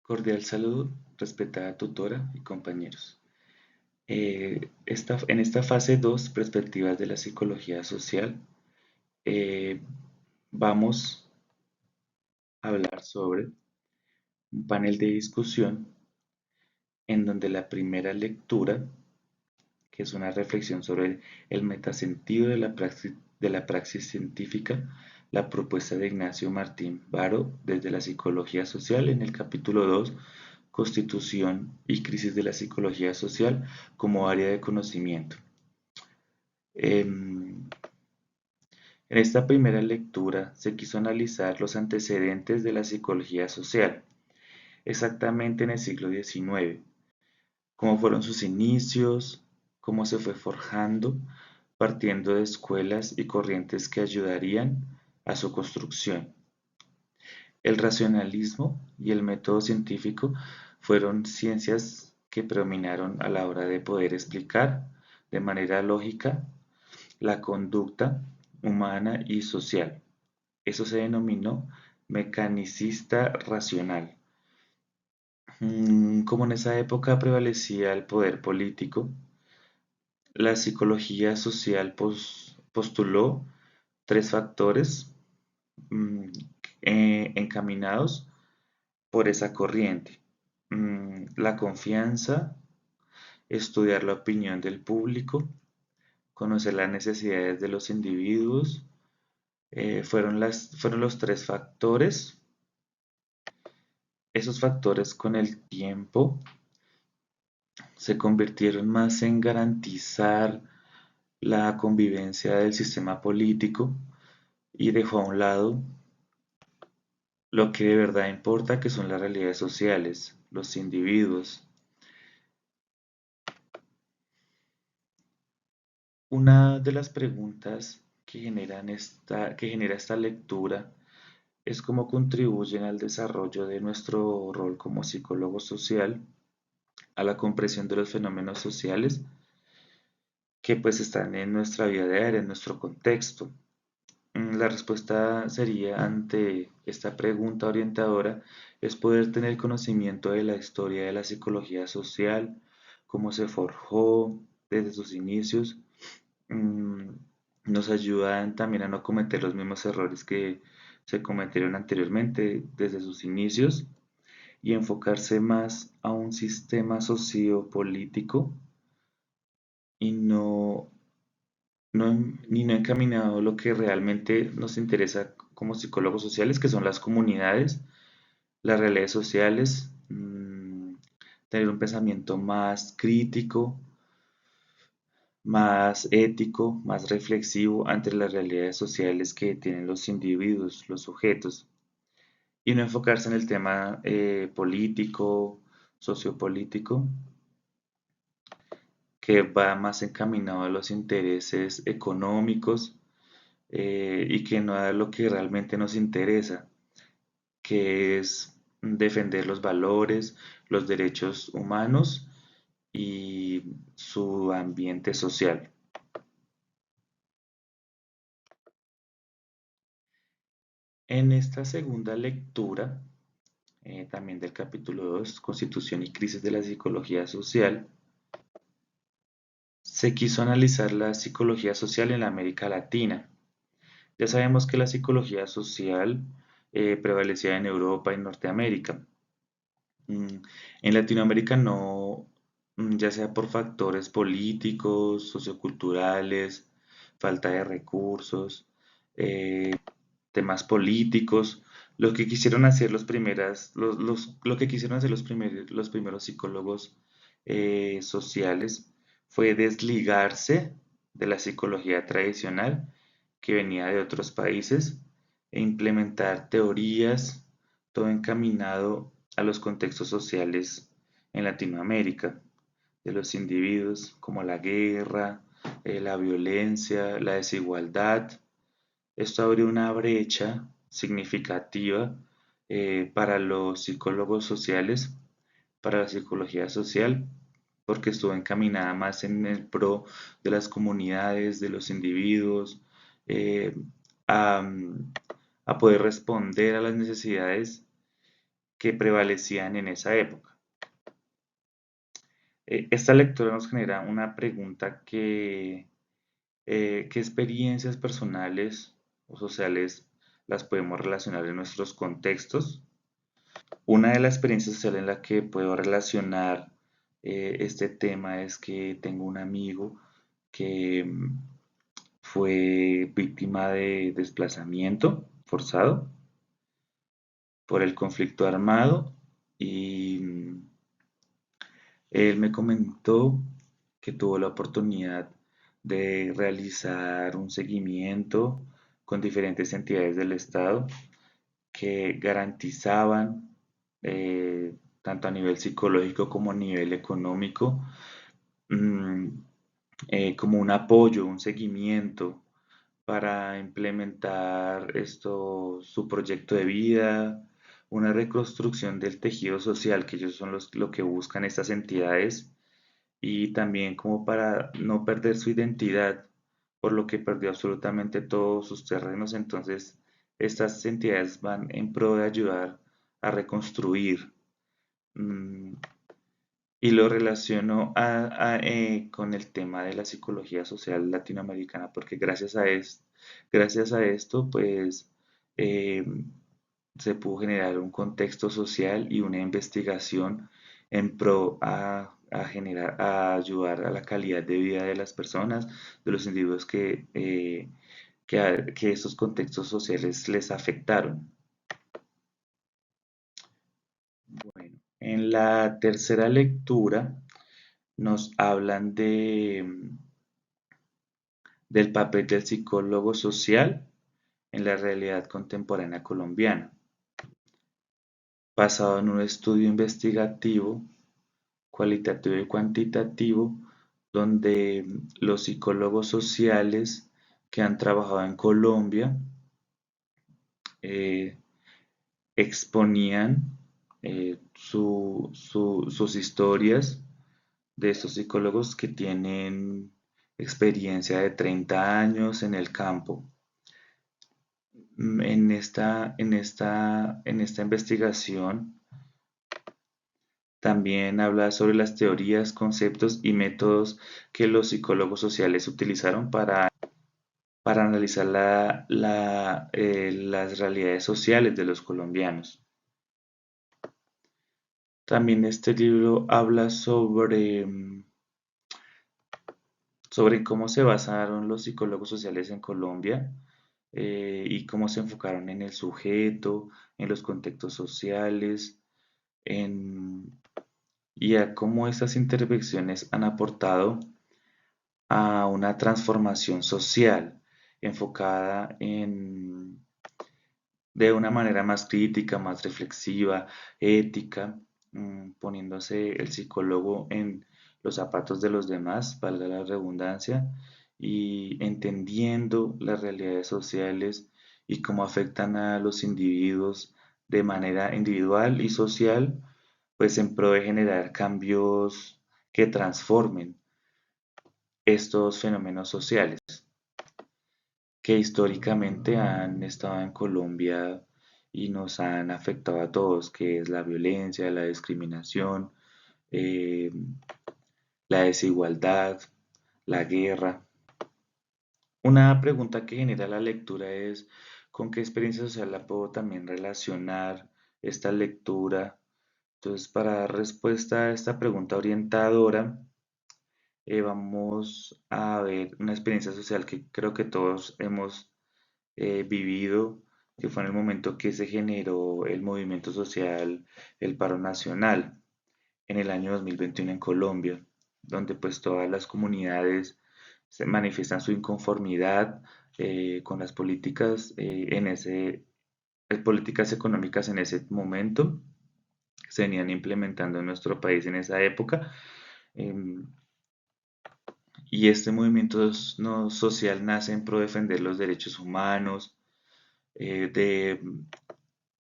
Cordial saludo, respetada tutora y compañeros. En esta fase 2, perspectivas de la psicología social, eh, vamos a hablar sobre un panel de discusión en donde la primera lectura, que es una reflexión sobre el metasentido de la praxis científica, la propuesta de Ignacio Martín Baro desde la psicología social en el capítulo 2, Constitución y crisis de la psicología social como área de conocimiento. En esta primera lectura se quiso analizar los antecedentes de la psicología social, exactamente en el siglo XIX, cómo fueron sus inicios, cómo se fue forjando, partiendo de escuelas y corrientes que ayudarían a su construcción. El racionalismo y el método científico fueron ciencias que predominaron a la hora de poder explicar de manera lógica la conducta humana y social. Eso se denominó mecanicista racional. Como en esa época prevalecía el poder político, la psicología social postuló tres factores mm, encaminados por esa corriente. La confianza, estudiar la opinión del público, conocer las necesidades de los individuos, fueron los tres factores. Esos factores con el tiempo se convirtieron más en garantizar la convivencia del sistema político y dejó a un lado lo que de verdad importa, que son las realidades sociales, los individuos. Una de las preguntas que genera esta lectura es cómo contribuyen al desarrollo de nuestro rol como psicólogo social, a la comprensión de los fenómenos sociales que pues están en nuestra vida diaria, en nuestro contexto. La respuesta sería ante esta pregunta orientadora es poder tener conocimiento de la historia de la psicología social, cómo se forjó desde sus inicios. mm, Nos ayudan también a no cometer los mismos errores que se cometieron anteriormente desde sus inicios y enfocarse más a un sistema sociopolítico y no encaminado a lo que realmente nos interesa como psicólogos sociales, que son las comunidades, las realidades sociales, tener un pensamiento más crítico, más ético, más reflexivo ante las realidades sociales que tienen los individuos, los sujetos, y no enfocarse en el tema político, sociopolítico, que va más encaminado a los intereses económicos y que no a lo que realmente nos interesa, que es defender los valores, los derechos humanos y su ambiente social. En esta segunda lectura, también del capítulo 2, Constitución y crisis de la psicología social, se quiso analizar la psicología social en la América Latina. Ya sabemos que la psicología social prevalecía en Europa y Norteamérica. Mm, En Latinoamérica no, ya sea por factores políticos, socioculturales, falta de recursos, eh, temas políticos, lo que quisieron hacer lo que quisieron hacer los primeros psicólogos sociales fue desligarse de la psicología tradicional que venía de otros países e implementar teorías, todo encaminado a los contextos sociales en Latinoamérica, de los individuos, como la guerra, la violencia, la desigualdad. Esto abrió una brecha significativa para los psicólogos sociales, para la psicología social, porque estuvo encaminada más en el pro de las comunidades, de los individuos, eh, a, a poder responder a las necesidades que prevalecían en esa época. Esta lectura nos genera una pregunta ¿qué experiencias personales o sociales las podemos relacionar en nuestros contextos? Una de las experiencias sociales en la que puedo relacionar este tema es que tengo un amigo que fue víctima de desplazamiento forzado por el conflicto armado y él me comentó que tuvo la oportunidad de realizar un seguimiento con diferentes entidades del Estado que garantizaban, tanto a nivel psicológico como a nivel económico, mm, como un apoyo, un seguimiento para implementar su proyecto de vida, una reconstrucción del tejido social, que ellos son lo que buscan estas entidades, y también como para no perder su identidad, por lo que perdió absolutamente todos sus terrenos. Entonces, estas entidades van en pro de ayudar a reconstruir. mm, y lo relaciono con el tema de la psicología social latinoamericana, porque gracias a esto, pues, eh, se pudo generar un contexto social y una investigación en pro a ayudar a la calidad de vida de las personas, de los individuos que estos contextos sociales les afectaron. Bueno, en la tercera lectura nos hablan del papel del psicólogo social en la realidad contemporánea colombiana, basado en un estudio investigativo, cualitativo y cuantitativo, donde los psicólogos sociales que han trabajado en Colombia eh, exponían sus historias de estos psicólogos que tienen experiencia de 30 años en el campo. En esta investigación también habla sobre las teorías, conceptos y métodos que los psicólogos sociales utilizaron para analizar las realidades sociales de los colombianos. También este libro habla sobre cómo se basaron los psicólogos sociales en Colombia, y cómo se enfocaron en el sujeto, en los contextos sociales, en, y a cómo estas intervenciones han aportado a una transformación social enfocada de una manera más crítica, más reflexiva, ética, poniéndose el psicólogo en los zapatos de los demás, valga la redundancia, y entendiendo las realidades sociales y cómo afectan a los individuos de manera individual y social, pues en pro de generar cambios que transformen estos fenómenos sociales que históricamente han estado en Colombia y nos han afectado a todos, que es la violencia, la discriminación, eh, la desigualdad, la guerra. Una pregunta que genera la lectura es, ¿con qué experiencia social la puedo también relacionar esta lectura? Entonces, para dar respuesta a esta pregunta orientadora, vamos a ver una experiencia social que creo que todos hemos vivido, que fue en el momento que se generó el movimiento social, el paro nacional, en el año 2021 en Colombia, donde pues todas las comunidades se manifiestan su inconformidad con las políticas políticas económicas en ese momento que se venían implementando en nuestro país en esa época. em, y este movimiento no, social nace en pro de defender los derechos humanos,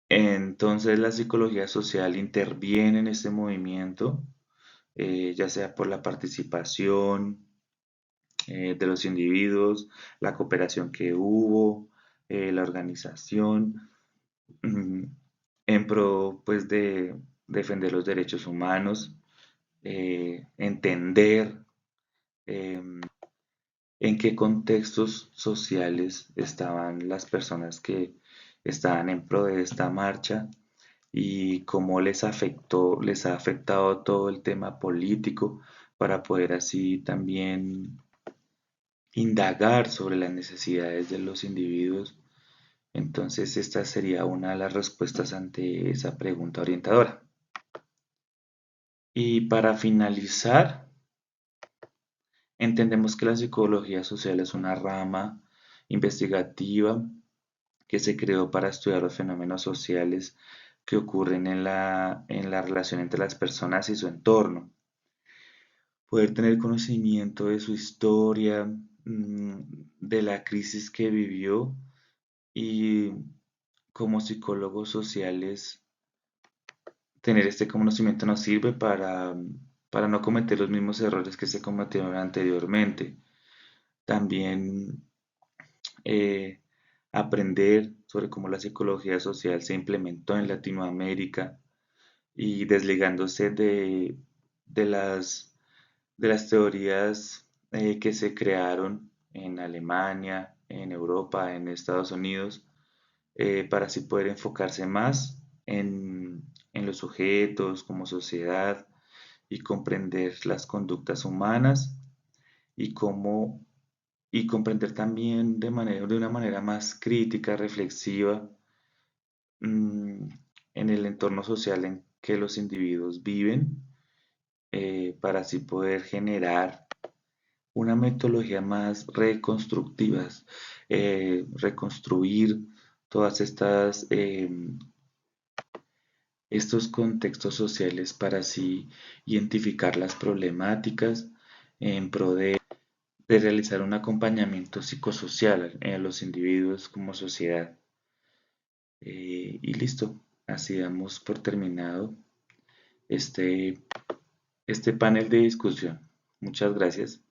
entonces la psicología social interviene en este movimiento, ya sea por la participación de los individuos, la cooperación que hubo, la organización. mm, en pro pues de defender los derechos humanos, entender em, en qué contextos sociales estaban las personas que estaban en pro de esta marcha y cómo les ha afectado todo el tema político para poder así también indagar sobre las necesidades de los individuos. Entonces, esta sería una de las respuestas ante esa pregunta orientadora. Y para finalizar, entendemos que la psicología social es una rama investigativa que se creó para estudiar los fenómenos sociales que ocurren en la relación entre las personas y su entorno. Poder tener conocimiento de su historia, de la crisis que vivió y como psicólogos sociales tener este conocimiento nos sirve para no cometer los mismos errores que se cometieron anteriormente. También eh, aprender sobre cómo la psicología social se implementó en Latinoamérica y desligándose de de las teorías que se crearon en Alemania, en Europa, en Estados Unidos, para así poder enfocarse más en los sujetos como sociedad y comprender las conductas humanas y cómo y comprender también de una manera más crítica, reflexiva, mm, en el entorno social en que los individuos viven, para así poder generar una metodología más reconstructiva, reconstruir todas estas estos contextos sociales para así identificar las problemáticas en pro de realizar un acompañamiento psicosocial a los individuos como sociedad. Y listo, así damos por terminado este, este panel de discusión. Muchas gracias.